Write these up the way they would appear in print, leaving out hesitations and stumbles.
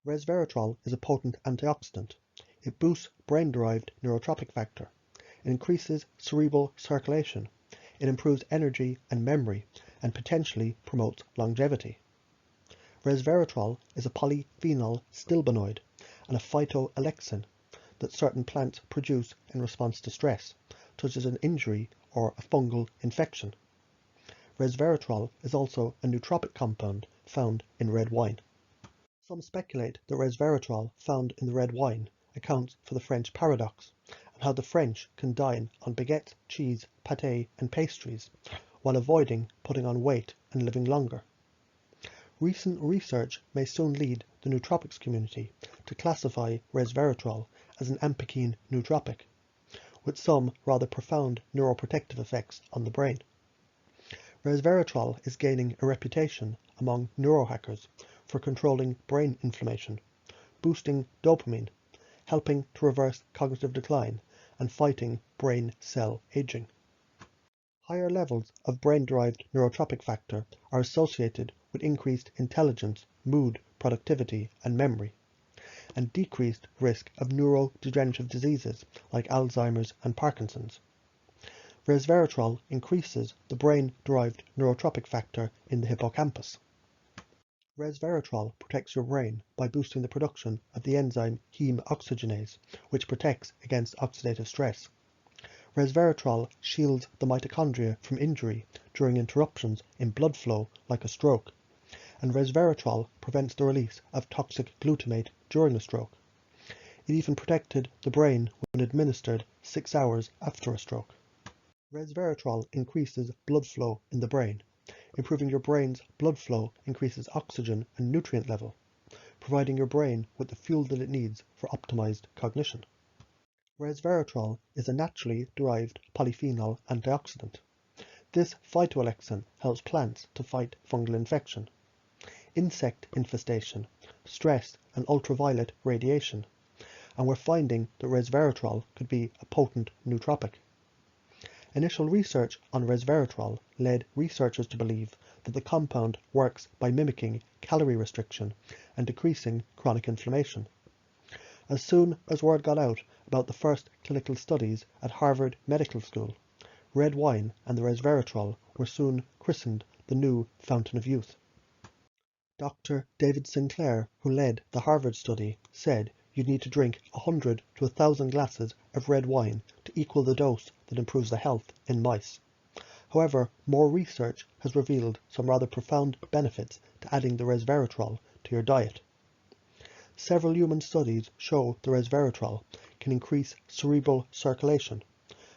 Resveratrol is a potent antioxidant. It boosts brain-derived neurotrophic factor. It increases cerebral circulation. It improves energy and memory, and potentially promotes longevity. Resveratrol is a polyphenol stilbenoid and a phytoalexin that certain plants produce in response to stress, such as an injury or a fungal infection. Resveratrol is also a nootropic compound found in red wine. Some speculate that resveratrol found in the red wine accounts for the French paradox and how the French can dine on baguette, cheese, pâté and pastries while avoiding putting on weight and living longer. Recent research may soon lead the nootropics community to classify resveratrol as an ampakine nootropic, with some rather profound neuroprotective effects on the brain. Resveratrol is gaining a reputation among neurohackers for controlling brain inflammation, boosting dopamine, helping to reverse cognitive decline, and fighting brain cell aging. Higher levels of brain-derived neurotrophic factor are associated with increased intelligence, mood, productivity, and memory, and decreased risk of neurodegenerative diseases like Alzheimer's and Parkinson's. Resveratrol increases the brain-derived neurotrophic factor in the hippocampus. Resveratrol protects your brain by boosting the production of the enzyme heme oxygenase, which protects against oxidative stress. Resveratrol shields the mitochondria from injury during interruptions in blood flow like a stroke, and resveratrol prevents the release of toxic glutamate during a stroke. It even protected the brain when administered 6 hours after a stroke. Resveratrol increases blood flow in the brain. Improving your brain's blood flow increases oxygen and nutrient level, providing your brain with the fuel that it needs for optimized cognition. Resveratrol is a naturally derived polyphenol antioxidant. This phytoalexin helps plants to fight fungal infection, insect infestation, stress, and ultraviolet radiation, and we're finding that resveratrol could be a potent nootropic. Initial research on resveratrol led researchers to believe that the compound works by mimicking calorie restriction and decreasing chronic inflammation. As soon as word got out about the first clinical studies at Harvard Medical School, red wine and the resveratrol were soon christened the new fountain of youth. Dr. David Sinclair, who led the Harvard study, said you need to drink 100 to 1,000 glasses of red wine to equal the dose that improves the health in mice. However, more research has revealed some rather profound benefits to adding the resveratrol to your diet. Several human studies show the resveratrol can increase cerebral circulation,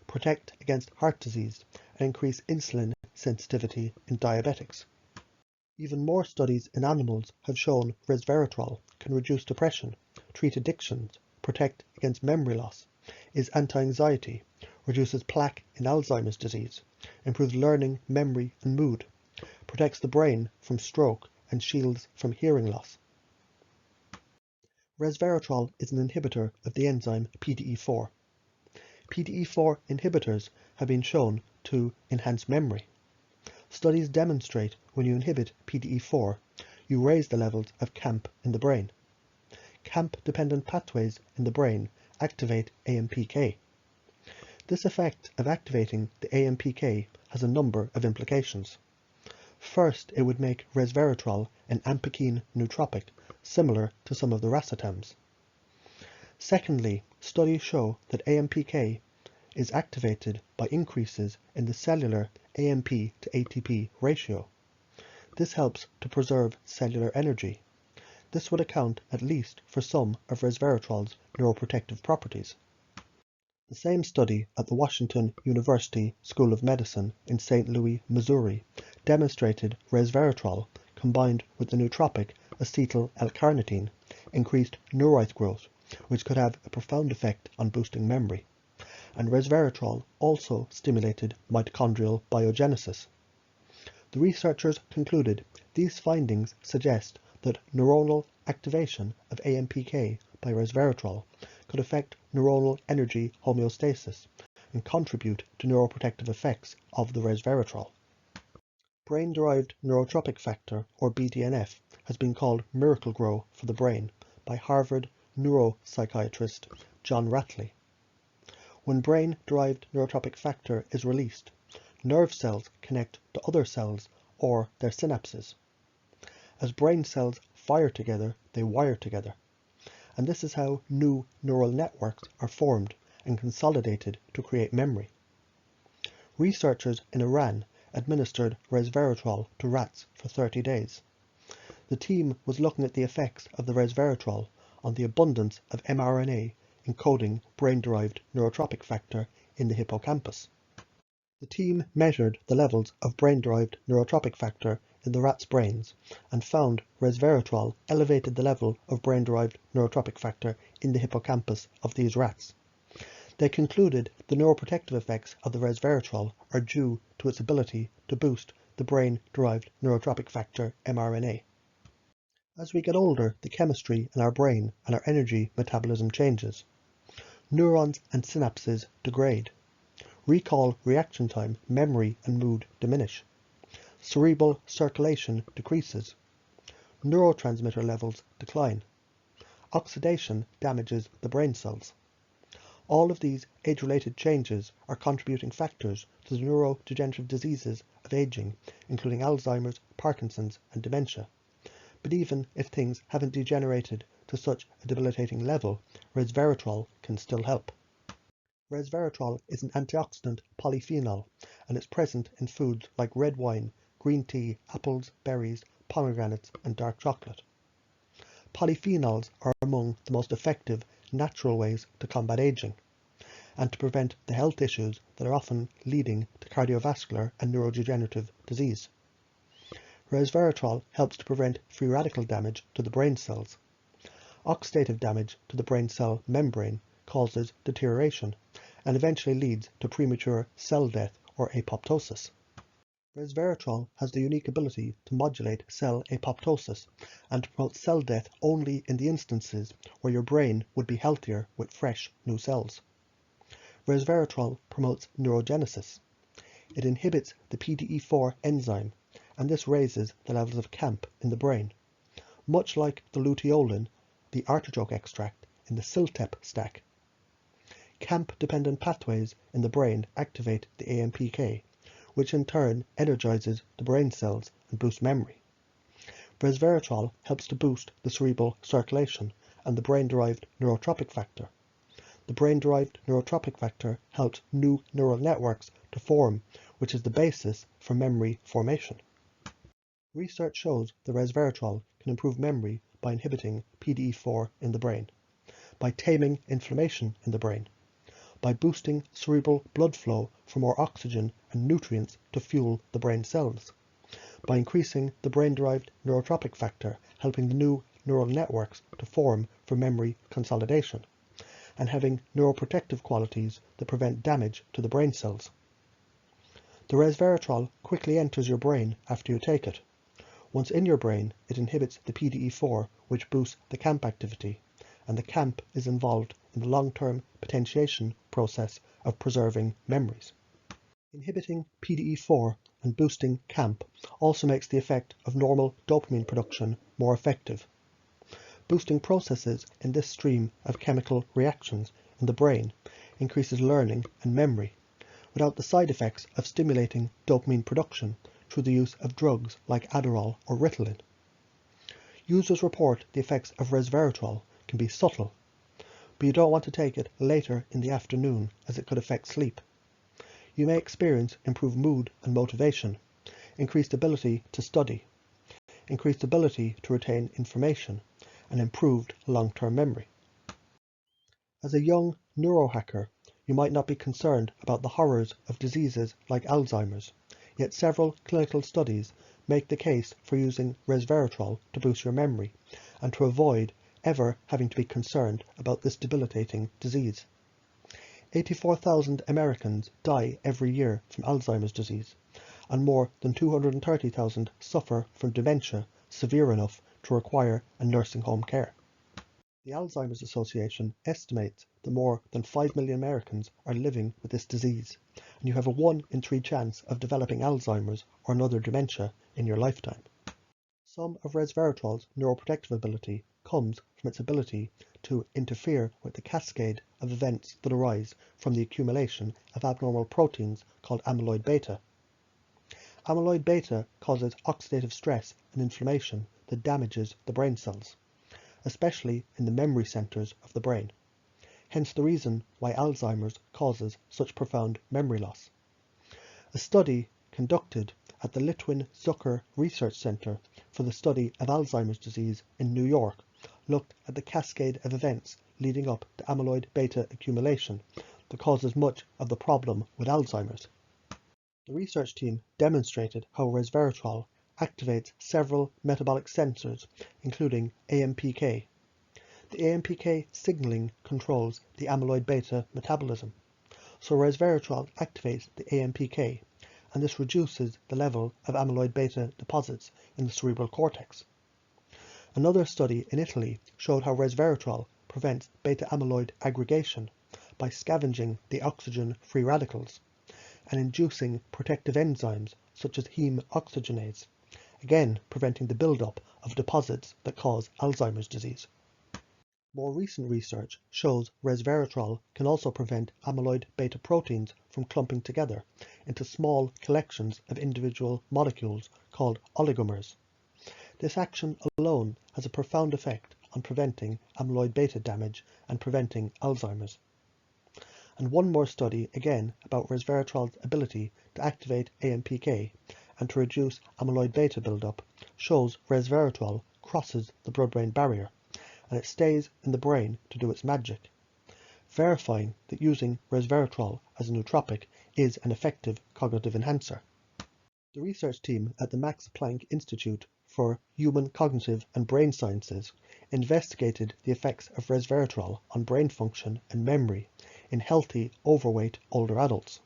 protect against heart disease, and increase insulin sensitivity in diabetics. Even more studies in animals have shown resveratrol can reduce depression, treat addictions, protect against memory loss, is anti-anxiety, reduces plaque in Alzheimer's disease, improves learning, memory, and mood, protects the brain from stroke, and shields from hearing loss. Resveratrol is an inhibitor of the enzyme PDE4. PDE4 inhibitors have been shown to enhance memory. Studies demonstrate when you inhibit PDE4, you raise the levels of CAMP in the brain. CAMP-dependent pathways in the brain activate AMPK. This effect of activating the AMPK has a number of implications. First, it would make resveratrol an ampakine nootropic, similar to some of the racetams. Secondly, studies show that AMPK is activated by increases in the cellular AMP to ATP ratio. This helps to preserve cellular energy. This would account at least for some of resveratrol's neuroprotective properties. The same study at the Washington University School of Medicine in St. Louis, Missouri, demonstrated resveratrol combined with the nootropic acetyl L-carnitine increased neurite growth, which could have a profound effect on boosting memory. And resveratrol also stimulated mitochondrial biogenesis. The researchers concluded these findings suggest that neuronal activation of AMPK by resveratrol could affect neuronal energy homeostasis and contribute to neuroprotective effects of the resveratrol. Brain-derived neurotrophic factor, or BDNF, has been called miracle grow for the brain by Harvard neuropsychiatrist John Rattley. When brain-derived neurotropic factor is released, nerve cells connect to other cells or their synapses. As brain cells fire together, they wire together, and this is how new neural networks are formed and consolidated to create memory. Researchers in Iran administered resveratrol to rats for 30 days. The team was looking at the effects of the resveratrol on the abundance of mRNA encoding brain-derived neurotropic factor in the hippocampus. The team measured the levels of brain-derived neurotropic factor in the rats' brains and found resveratrol elevated the level of brain-derived neurotropic factor in the hippocampus of these rats. They concluded the neuroprotective effects of the resveratrol are due to its ability to boost the brain-derived neurotropic factor mRNA. As we get older, the chemistry in our brain and our energy metabolism changes. Neurons and synapses degrade. Recall, reaction time, memory and mood diminish. Cerebral circulation decreases. Neurotransmitter levels decline. Oxidation damages the brain cells. All of these age-related changes are contributing factors to the neurodegenerative diseases of aging, including Alzheimer's, Parkinson's and dementia. But even if things haven't degenerated to such a debilitating level, resveratrol can still help. Resveratrol is an antioxidant polyphenol, and it's present in foods like red wine, green tea, apples, berries, pomegranates, and dark chocolate. Polyphenols are among the most effective natural ways to combat aging, and to prevent the health issues that are often leading to cardiovascular and neurodegenerative disease. Resveratrol helps to prevent free radical damage to the brain cells. Oxidative damage to the brain cell membrane causes deterioration and eventually leads to premature cell death or apoptosis. Resveratrol has the unique ability to modulate cell apoptosis and to promote cell death only in the instances where your brain would be healthier with fresh new cells. Resveratrol promotes neurogenesis. It inhibits the PDE4 enzyme, and this raises the levels of CAMP in the brain, much like the luteolin, the artichoke extract, in the CILTEP stack. CAMP-dependent pathways in the brain activate the AMPK, which in turn energizes the brain cells and boosts memory. Resveratrol helps to boost the cerebral circulation and the brain-derived neurotropic factor. The brain-derived neurotropic factor helps new neural networks to form, which is the basis for memory formation. Research shows that resveratrol can improve memory by inhibiting PDE4 in the brain, by taming inflammation in the brain, by boosting cerebral blood flow for more oxygen and nutrients to fuel the brain cells, by increasing the brain-derived neurotropic factor, helping the new neural networks to form for memory consolidation, and having neuroprotective qualities that prevent damage to the brain cells. The resveratrol quickly enters your brain after you take it. Once in your brain, it inhibits the PDE4, which boosts the CAMP activity, and the CAMP is involved in the long-term potentiation process of preserving memories. Inhibiting PDE4 and boosting CAMP also makes the effect of normal dopamine production more effective. Boosting processes in this stream of chemical reactions in the brain increases learning and memory, without the side effects of stimulating dopamine production through the use of drugs like Adderall or Ritalin. Users report the effects of resveratrol can be subtle, but you don't want to take it later in the afternoon as it could affect sleep. You may experience improved mood and motivation, increased ability to study, increased ability to retain information, and improved long-term memory. As a young neurohacker, you might not be concerned about the horrors of diseases like Alzheimer's, yet several clinical studies make the case for using resveratrol to boost your memory and to avoid ever having to be concerned about this debilitating disease. 84,000 Americans die every year from Alzheimer's disease, and more than 230,000 suffer from dementia severe enough to require a nursing home care. The Alzheimer's Association estimates that more than 5 million Americans are living with this disease, and you have a 1 in 3 chance of developing Alzheimer's or another dementia in your lifetime. Some of resveratrol's neuroprotective ability comes from its ability to interfere with the cascade of events that arise from the accumulation of abnormal proteins called amyloid beta. Amyloid beta causes oxidative stress and inflammation that damages the brain cells, especially in the memory centers of the brain. Hence the reason why Alzheimer's causes such profound memory loss. A study conducted at the Litwin-Zucker Research Center for the Study of Alzheimer's Disease in New York looked at the cascade of events leading up to amyloid beta accumulation that causes much of the problem with Alzheimer's. The research team demonstrated how resveratrol activates several metabolic sensors, including AMPK. The AMPK signaling controls the amyloid beta metabolism. So resveratrol activates the AMPK, and this reduces the level of amyloid beta deposits in the cerebral cortex. Another study in Italy showed how resveratrol prevents beta amyloid aggregation by scavenging the oxygen-free radicals and inducing protective enzymes such as heme oxygenase, again preventing the buildup of deposits that cause Alzheimer's disease. More recent research shows resveratrol can also prevent amyloid beta proteins from clumping together into small collections of individual molecules called oligomers. This action alone has a profound effect on preventing amyloid beta damage and preventing Alzheimer's. And one more study, again about resveratrol's ability to activate AMPK and to reduce amyloid beta buildup, shows resveratrol crosses the blood-brain barrier and it stays in the brain to do its magic, verifying that using resveratrol as a nootropic is an effective cognitive enhancer. The research team at the Max Planck Institute for Human Cognitive and Brain Sciences investigated the effects of resveratrol on brain function and memory in healthy, overweight older adults.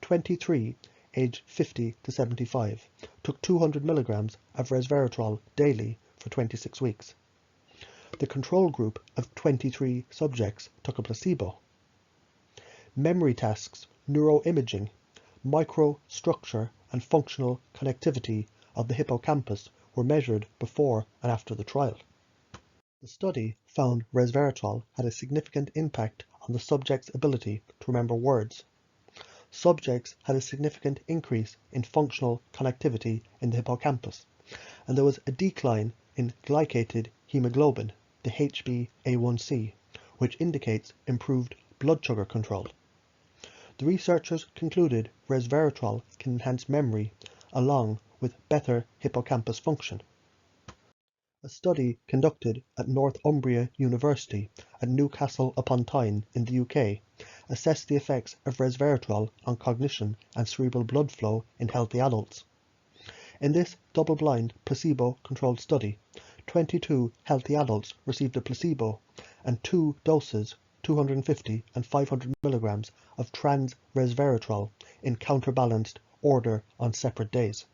23, aged 50 to 75, took 200 milligrams of resveratrol daily for 26 weeks. The control group of 23 subjects took a placebo. Memory tasks, neuroimaging, microstructure and functional connectivity of the hippocampus were measured before and after the trial. The study found resveratrol had a significant impact on the subject's ability to remember words. Subjects had a significant increase in functional connectivity in the hippocampus, and there was a decline in glycated hemoglobin, the HbA1c, which indicates improved blood sugar control. The researchers concluded resveratrol can enhance memory along with better hippocampus function. A study conducted at Northumbria University at Newcastle upon Tyne in the UK assessed the effects of resveratrol on cognition and cerebral blood flow in healthy adults. In this double-blind, placebo-controlled study, 22 healthy adults received a placebo and 2 doses, 250 and 500 milligrams of trans resveratrol in counterbalanced order on separate days.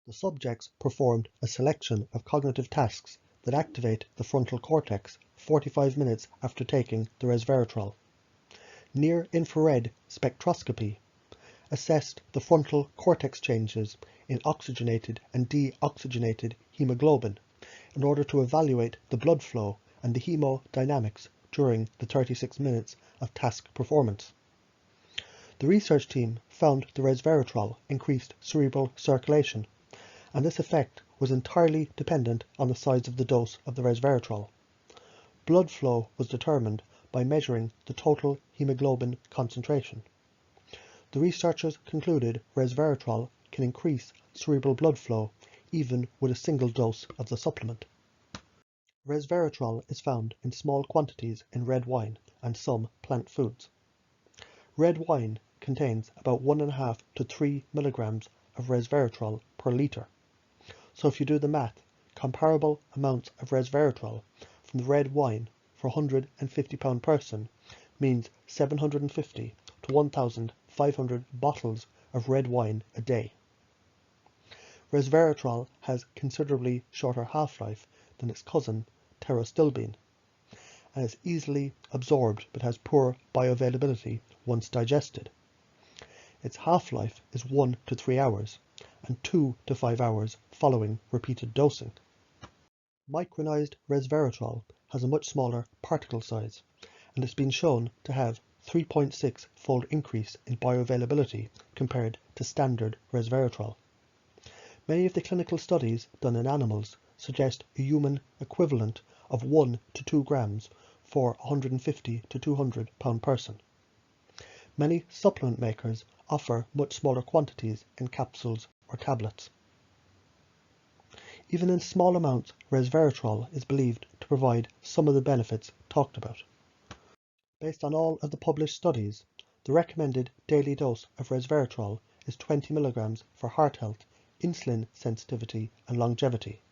The subjects performed a selection of cognitive tasks that activate the frontal cortex 45 minutes after taking the resveratrol. Near-infrared spectroscopy assessed the frontal cortex changes in oxygenated and deoxygenated hemoglobin in order to evaluate the blood flow and the hemodynamics during the 36 minutes of task performance. The research team found the resveratrol increased cerebral circulation, and this effect was entirely dependent on the size of the dose of the resveratrol. Blood flow was determined by measuring the total hemoglobin concentration. The researchers concluded resveratrol can increase cerebral blood flow even with a single dose of the supplement. Resveratrol is found in small quantities in red wine and some plant foods. Red wine contains about 1.5 to 3 milligrams of resveratrol per litre. So if you do the math, comparable amounts of resveratrol from the red wine for a 150-pound person means 750 to 1,500 bottles of red wine a day. Resveratrol has considerably shorter half-life than its cousin pterostilbene, and is easily absorbed but has poor bioavailability once digested. Its half-life is 1 to 3 hours and 2 to 5 hours following repeated dosing. Micronized resveratrol has a much smaller particle size and has been shown to have 3.6-fold increase in bioavailability compared to standard resveratrol. Many of the clinical studies done in animals suggest a human equivalent of 1 to 2 grams for a 150 to 200 pound person. Many supplement makers offer much smaller quantities in capsules or tablets. Even in small amounts, resveratrol is believed to provide some of the benefits talked about. Based on all of the published studies, the recommended daily dose of resveratrol is 20 mg for heart health, insulin sensitivity and longevity.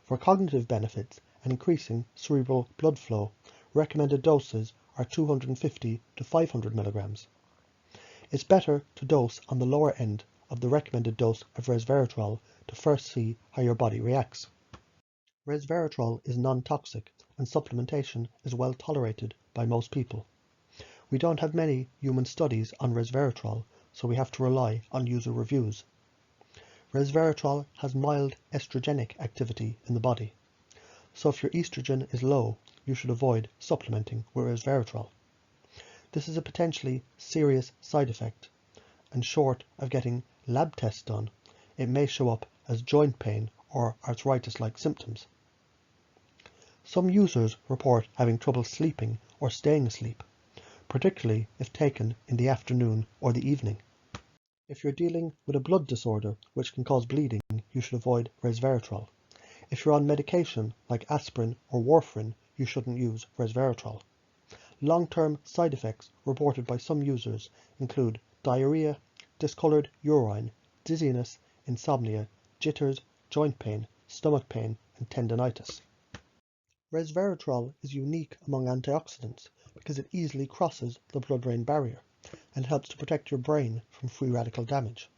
For cognitive benefits and increasing cerebral blood flow, recommended doses are 250 to 500 mg. It's better to dose on the lower end of the recommended dose of resveratrol to first see how your body reacts. Resveratrol is non-toxic and supplementation is well tolerated by most people. We don't have many human studies on resveratrol, so we have to rely on user reviews. Resveratrol has mild estrogenic activity in the body, so if your estrogen is low, you should avoid supplementing with resveratrol. This is a potentially serious side effect, and short of getting lab tests done, it may show up as joint pain or arthritis-like symptoms. Some users report having trouble sleeping or staying asleep, particularly if taken in the afternoon or the evening. If you're dealing with a blood disorder which can cause bleeding, you should avoid resveratrol. If you're on medication like aspirin or warfarin, you shouldn't use resveratrol. Long-term side effects reported by some users include diarrhea, discolored urine, dizziness, insomnia, jitters, joint pain, stomach pain, and tendinitis. Resveratrol is unique among antioxidants because it easily crosses the blood-brain barrier and helps to protect your brain from free radical damage.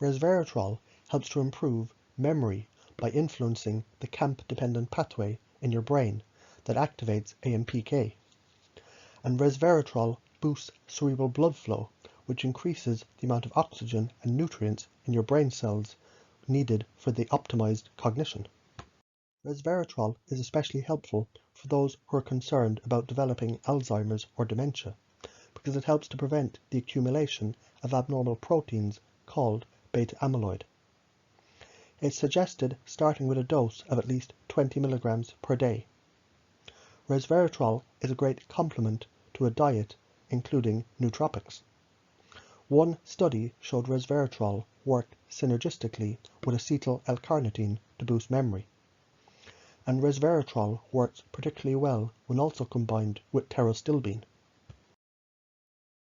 Resveratrol helps to improve memory by influencing the CAMP-dependent pathway in your brain that activates AMPK. And resveratrol boosts cerebral blood flow, which increases the amount of oxygen and nutrients in your brain cells needed for the optimized cognition. Resveratrol is especially helpful for those who are concerned about developing Alzheimer's or dementia, because it helps to prevent the accumulation of abnormal proteins called beta amyloid. It's suggested starting with a dose of at least 20 mg per day. Resveratrol is a great complement to a diet including nootropics. One study showed resveratrol worked synergistically with acetyl L-carnitine to boost memory, and resveratrol works particularly well when also combined with pterostilbene.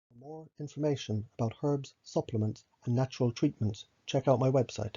For more information about herbs, supplements, and natural treatments, check out my website.